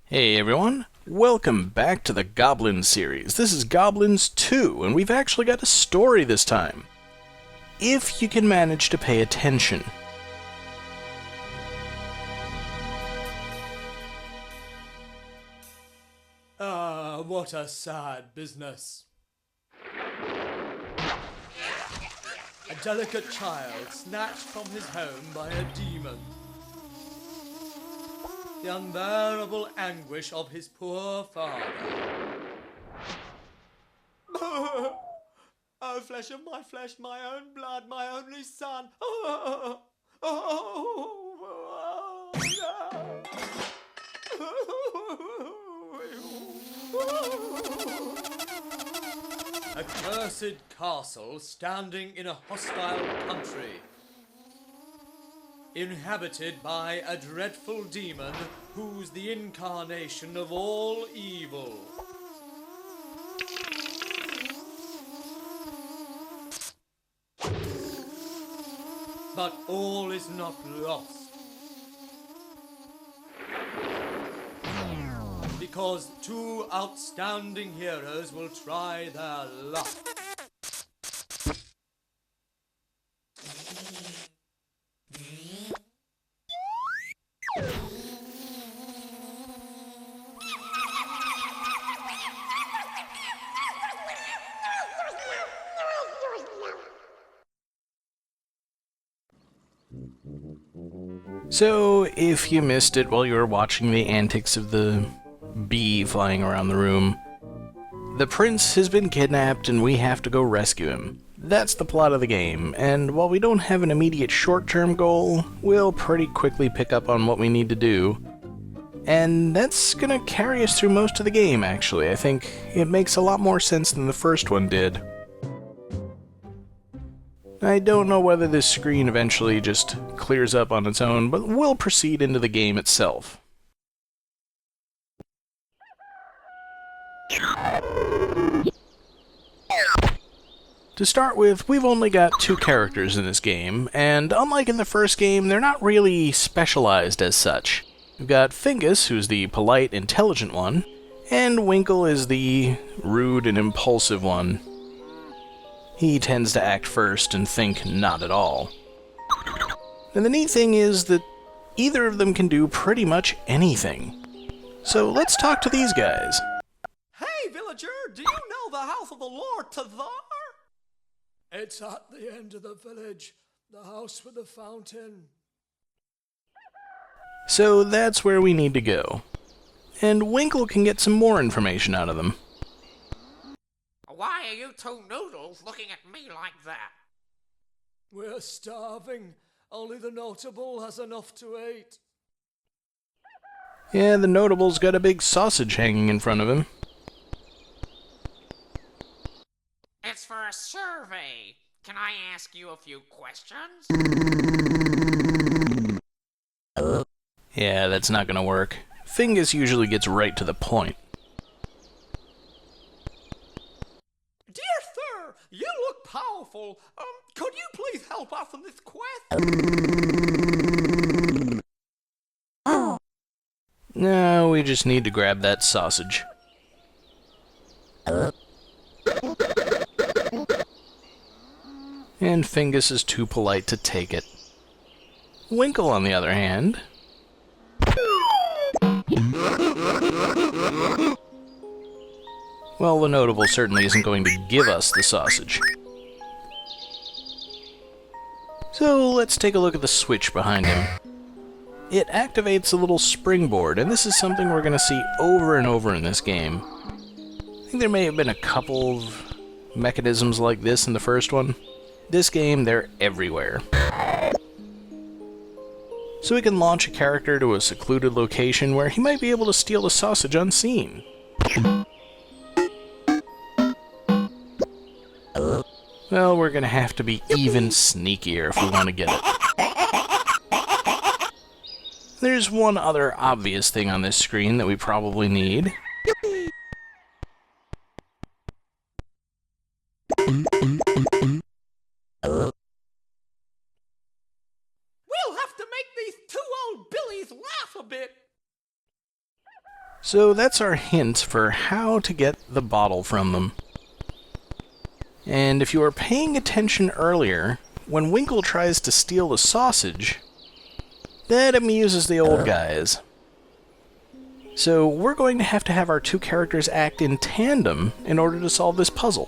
Hey everyone, welcome back to the Goblins series. This is Goblins 2, and we've actually got a story this time. If you can manage to pay attention. Ah, what a sad business. A delicate child snatched from his home by a demon. The unbearable anguish of his poor father. Oh, flesh of my flesh, my own blood, my only son. A cursed castle standing in a hostile country, inhabited by a dreadful demon who's the incarnation of all evil. But all is not lost. Because two outstanding heroes will try their luck. So, if you missed it while you were watching the antics of the bee flying around the room, the prince has been kidnapped and we have to go rescue him. That's the plot of the game, and while we don't have an immediate short-term goal, we'll pretty quickly pick up on what we need to do. And that's gonna carry us through most of the game, actually. I think it makes a lot more sense than the first one did. I don't know whether this screen eventually just clears up on its own, but we'll proceed into the game itself. To start with, we've only got two characters in this game, and unlike in the first game, they're not really specialized as such. We've got Fingus, who's the polite, intelligent one, and Winkle is the rude and impulsive one. He tends to act first and think not at all. And the neat thing is that either of them can do pretty much anything. So let's talk to these guys. Hey, villager, do you know the house of the Lord Tazaar? It's at the end of the village, the house with the fountain. So that's where we need to go. And Winkle can get some more information out of them. Why are you two noodles looking at me like that? We're starving. Only the notable has enough to eat. Yeah, the notable's got a big sausage hanging in front of him. It's for a survey. Can I ask you a few questions? Yeah, that's not gonna work. Fingus usually gets right to the point. Dear sir, you look powerful. Could you please help us in this quest? No, we just need to grab that sausage. And Fingus is too polite to take it. Winkle, on the other hand... Well, the notable certainly isn't going to give us the sausage. So let's take a look at the switch behind him. It activates a little springboard, and this is something we're going to see over and over in this game. I think there may have been a couple of mechanisms like this in the first one. This game, they're everywhere. So we can launch a character to a secluded location where he might be able to steal the sausage unseen. Well, we're gonna have to be even sneakier if we want to get it. There's one other obvious thing on this screen that we probably need. We'll have to make these two old billies laugh a bit. So that's our hint for how to get the bottle from them. And if you were paying attention earlier, when Winkle tries to steal the sausage, that amuses the old guys. So we're going to have our two characters act in tandem in order to solve this puzzle.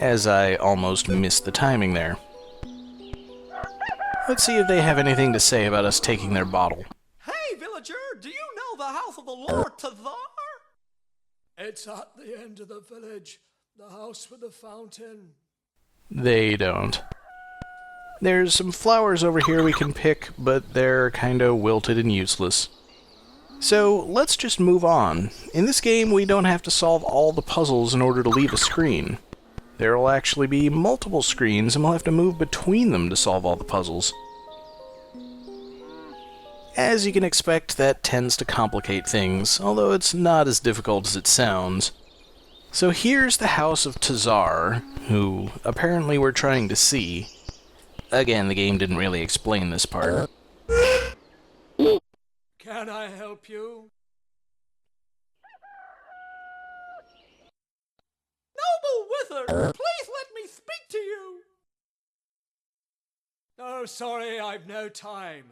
As I almost missed the timing there. Let's see if they have anything to say about us taking their bottle. Hey, villager, do you know the house of the Lord Tazaar? It's at the end of the village, the house with the fountain. They don't. There's some flowers over here we can pick, but they're kinda wilted and useless. So let's just move on. In this game, we don't have to solve all the puzzles in order to leave a screen. There will actually be multiple screens, and we'll have to move between them to solve all the puzzles. As you can expect, that tends to complicate things, although it's not as difficult as it sounds. So here's the house of Tazaar, who apparently we're trying to see. Again, the game didn't really explain this part. Can I help you? Noble Wither, please let me speak to you! Oh, sorry, I've no time.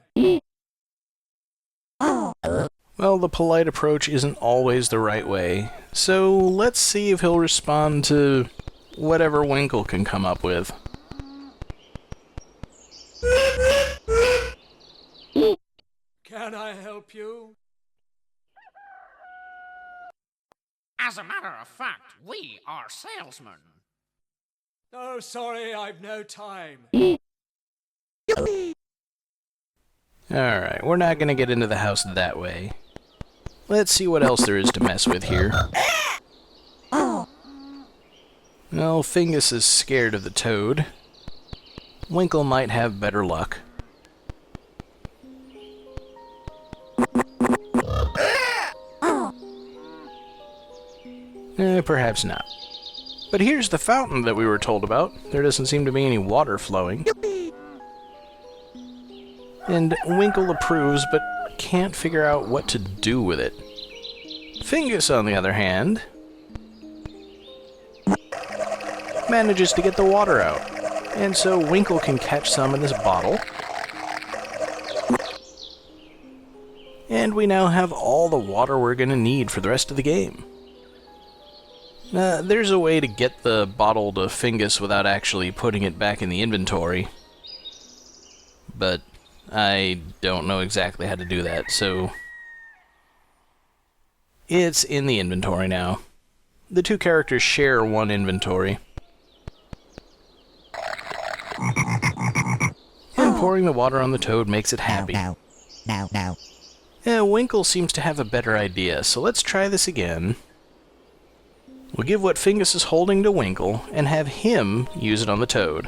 Well, the polite approach isn't always the right way, so let's see if he'll respond to whatever Winkle can come up with. Can I help you? As a matter of fact, we are salesmen. Oh, sorry, I've no time. Alright, we're not gonna get into the house that way. Let's see what else there is to mess with here. Well, Fingus is scared of the toad. Winkle might have better luck. Perhaps not. But here's the fountain that we were told about. There doesn't seem to be any water flowing. And Winkle approves, but can't figure out what to do with it. Fingus, on the other hand, manages to get the water out. And so Winkle can catch some in this bottle. And we now have all the water we're going to need for the rest of the game. There's a way to get the bottle to Fingus without actually putting it back in the inventory. But I don't know exactly how to do that, so it's in the inventory now. The two characters share one inventory. And pouring the water on the toad makes it happy. Now. Winkle seems to have a better idea, so let's try this again. We'll give what Fingus is holding to Winkle, and have him use it on the toad.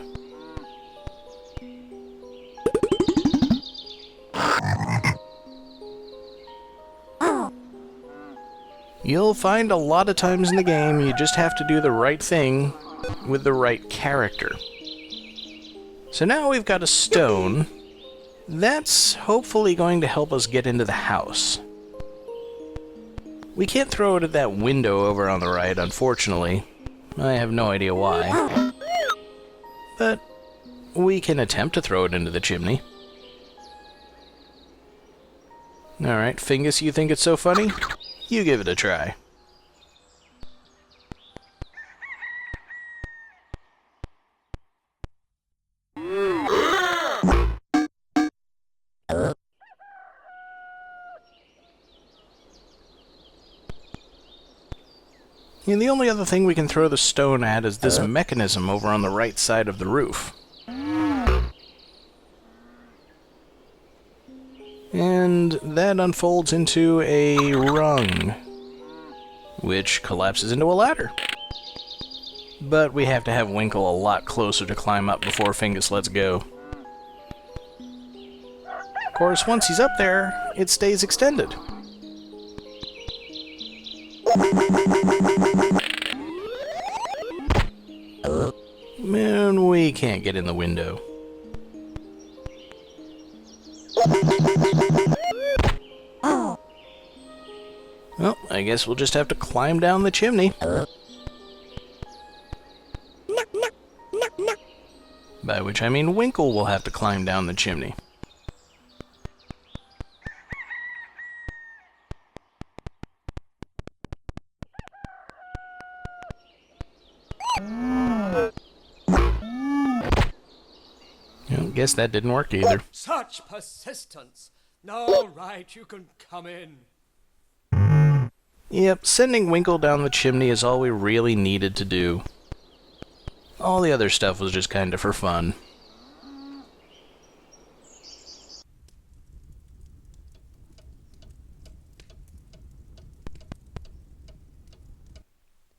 You'll find a lot of times in the game you just have to do the right thing with the right character. So now we've got a stone. That's hopefully going to help us get into the house. We can't throw it at that window over on the right, unfortunately. I have no idea why. But we can attempt to throw it into the chimney. Alright, Fingus, you think it's so funny? You give it a try. And the only other thing we can throw the stone at is this mechanism over on the right side of the roof. And that unfolds into a rung, which collapses into a ladder. But we have to have Winkle a lot closer to climb up before Fingus lets go. Of course, once he's up there, it stays extended. And we can't get in the window. Well, I guess we'll just have to climb down the chimney. By which I mean Winkle will have to climb down the chimney. Well, guess that didn't work either. Such persistence. All right, you can come in. Yep, sending Winkle down the chimney is all we really needed to do. All the other stuff was just kinda for fun.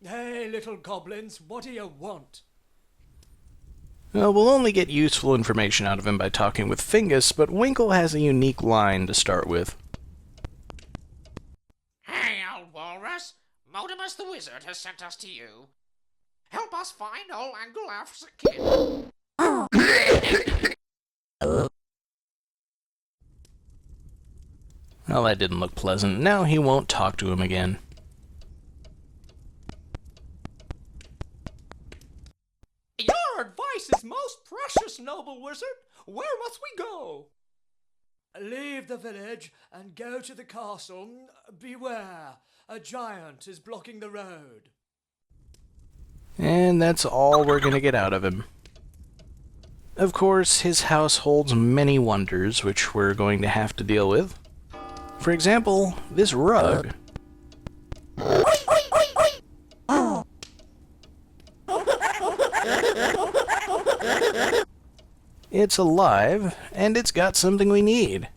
Hey, little goblins, what do you want? Well, we'll only get useful information out of him by talking with Fingus, but Winkle has a unique line to start with. Hey, old walrus. Motimus the wizard has sent us to you. Help us find old Uncle Alf's kid. Well, that didn't look pleasant. Now he won't talk to him again. Your advice is most precious, noble wizard. Where must we go? Leave the village and go to the castle. Beware, a giant is blocking the road. And that's all we're gonna get out of him. Of course, his house holds many wonders, which we're going to have to deal with. For example, this rug. It's alive, and it's got something we need.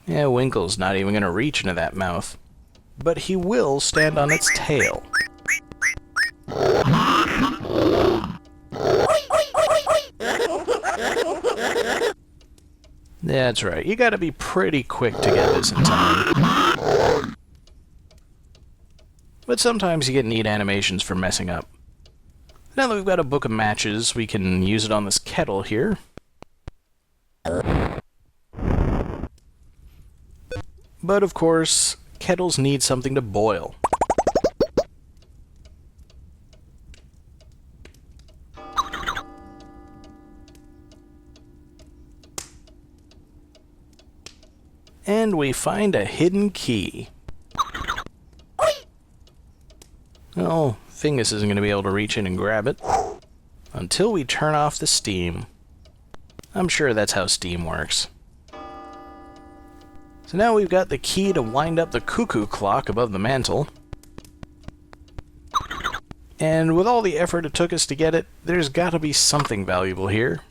Yeah, Winkle's not even gonna reach into that mouth. But he will stand on its tail. That's right, you gotta be pretty quick to get this in time. But sometimes you get neat animations for messing up. Now that we've got a book of matches, we can use it on this kettle here. But of course, kettles need something to boil. And we find a hidden key. Oh, Fingus isn't going to be able to reach in and grab it until we turn off the steam. I'm sure that's how steam works. So now we've got the key to wind up the cuckoo clock above the mantle. And with all the effort it took us to get it, there's got to be something valuable here.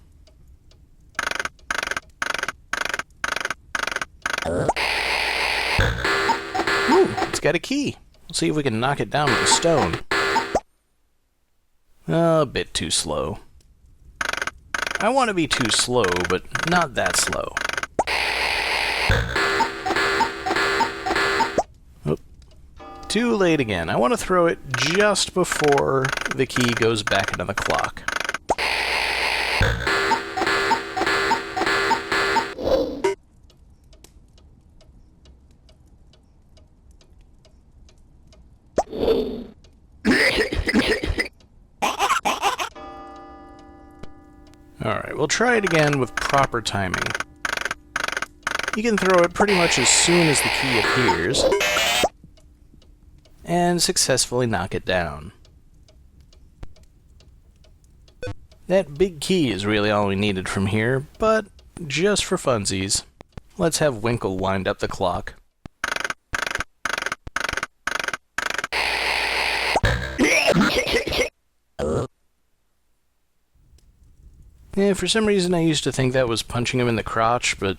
Ooh, it's got a key. Let's see if we can knock it down with a stone. A bit too slow. I want to be too slow, but not that slow. Oop. Too late again. I want to throw it just before the key goes back into the clock. Alright, we'll try it again with proper timing. You can throw it pretty much as soon as the key appears, and successfully knock it down. That big key is really all we needed from here, but just for funsies, let's have Winkle wind up the clock. Yeah, for some reason I used to think that was punching him in the crotch, but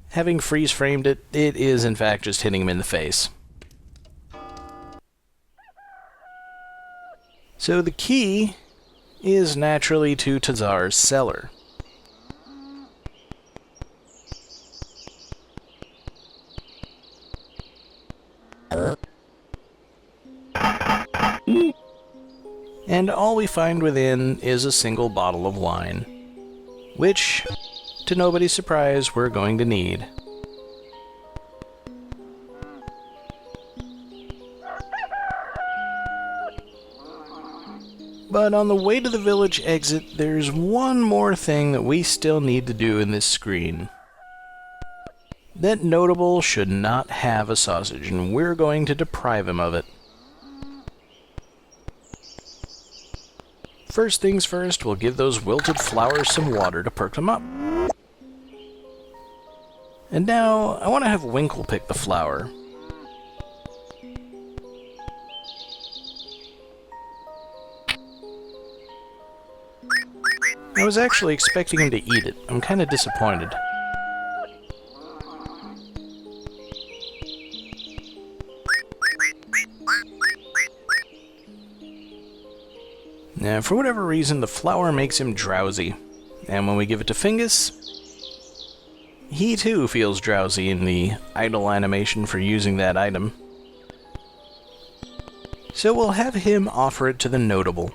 having freeze-framed it, it is in fact just hitting him in the face. So the key is naturally to Tazaar's cellar. And all we find within is a single bottle of wine, which to nobody's surprise, we're going to need. But on the way to the village exit, there's one more thing that we still need to do in this screen. That notable should not have a sausage, and we're going to deprive him of it. First things first, we'll give those wilted flowers some water to perk them up. And now, I want to have Winkle pick the flower. I was actually expecting him to eat it. I'm kind of disappointed. Now, for whatever reason, the flower makes him drowsy. And when we give it to Fingus, he too feels drowsy in the idle animation for using that item. So we'll have him offer it to the notable.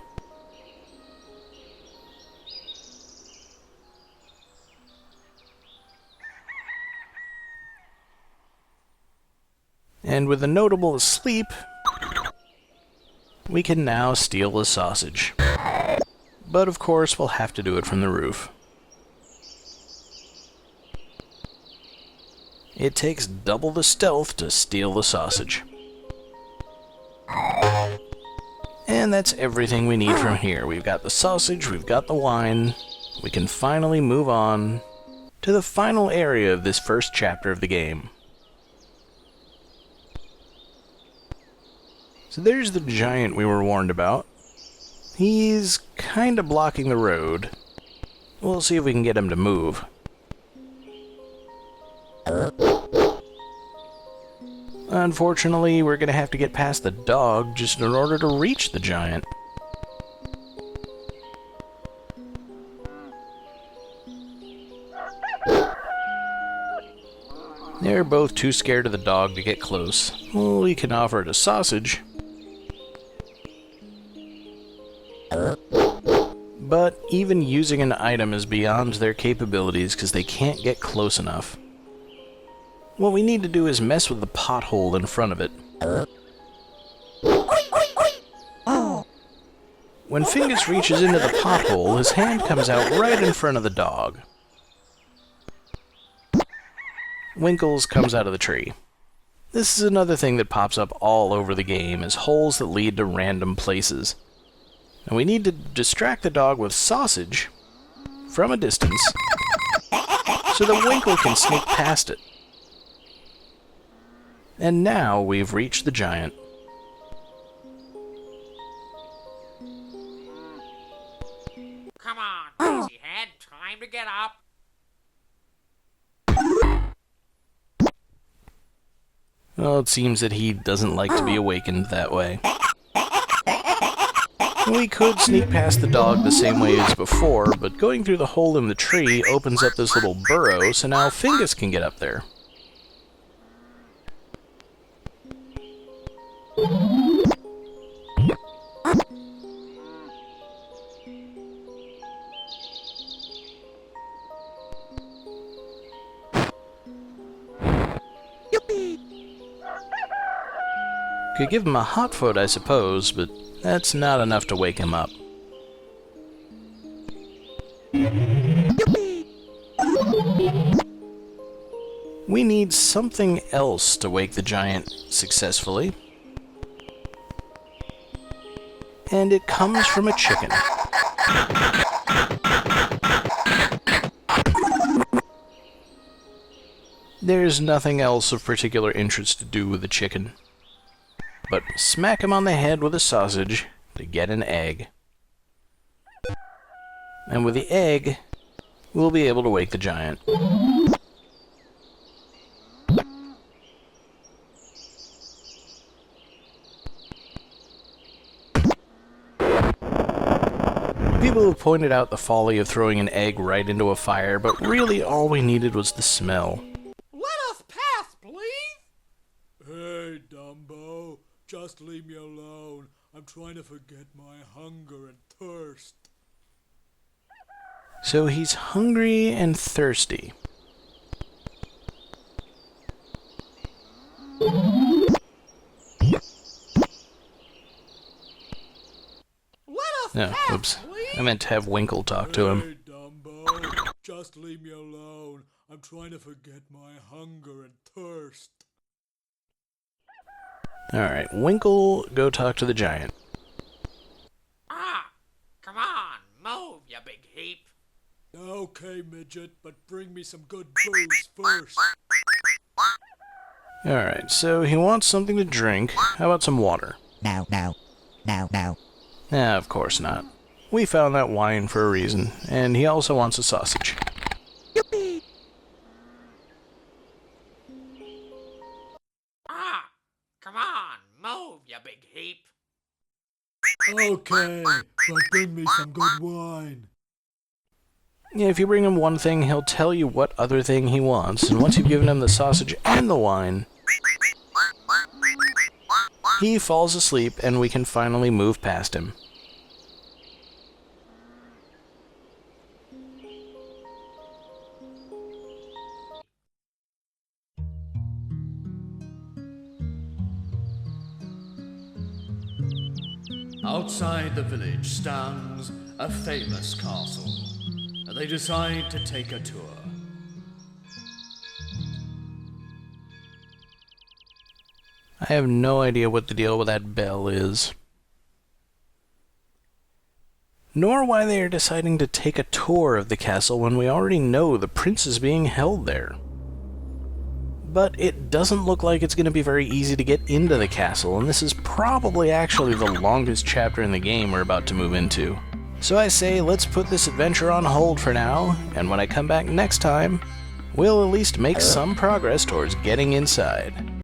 And with the notable asleep, we can now steal a sausage. But of course, we'll have to do it from the roof. It takes double the stealth to steal the sausage. And that's everything we need from here. We've got the sausage, we've got the wine. We can finally move on to the final area of this first chapter of the game. So there's the giant we were warned about. He's kinda blocking the road. We'll see if we can get him to move. Unfortunately, we're gonna have to get past the dog just in order to reach the giant. They're both too scared of the dog to get close. Well, we can offer it a sausage. But even using an item is beyond their capabilities because they can't get close enough. What we need to do is mess with the pothole in front of it. When Fingus reaches into the pothole, his hand comes out right in front of the dog. Winkle's comes out of the tree. This is another thing that pops up all over the game, is holes that lead to random places. And we need to distract the dog with sausage from a distance so that Winkle can sneak past it. And now we've reached the giant. Come on, crazy head, time to get up. Well, it seems that he doesn't like to be awakened that way. We could sneak past the dog the same way as before, but going through the hole in the tree opens up this little burrow, so now Fingus can get up there. Could give him a hot foot, I suppose, but that's not enough to wake him up. We need something else to wake the giant successfully. And it comes from a chicken. There's nothing else of particular interest to do with the chicken, but smack him on the head with a sausage to get an egg. And with the egg, we'll be able to wake the giant. People have pointed out the folly of throwing an egg right into a fire, but really all we needed was the smell. Let us pass, please! Hey, Dumbo, just leave me alone. I'm trying to forget my hunger and thirst. So he's hungry and thirsty. No, oops. I meant to have Winkle talk to him. Hey, Dumbo, just leave me alone. I'm trying to forget my hunger and thirst. Alright, Winkle, go talk to the giant. Ah, come on, move, you big heap. Okay, midget, but bring me some good booze first. Alright, so he wants something to drink. How about some water? Now. Nah, of course not. We found that wine for a reason, and he also wants a sausage. Ah, come on, move, you big heap. Okay, but bring me some good wine. Yeah, if you bring him one thing, he'll tell you what other thing he wants, and once you've given him the sausage and the wine, he falls asleep and we can finally move past him. Outside the village stands a famous castle. They decide to take a tour. I have no idea what the deal with that bell is. Nor why they are deciding to take a tour of the castle when we already know the prince is being held there. But it doesn't look like it's going to be very easy to get into the castle, and this is probably actually the longest chapter in the game we're about to move into. So I say let's put this adventure on hold for now, and when I come back next time, we'll at least make some progress towards getting inside.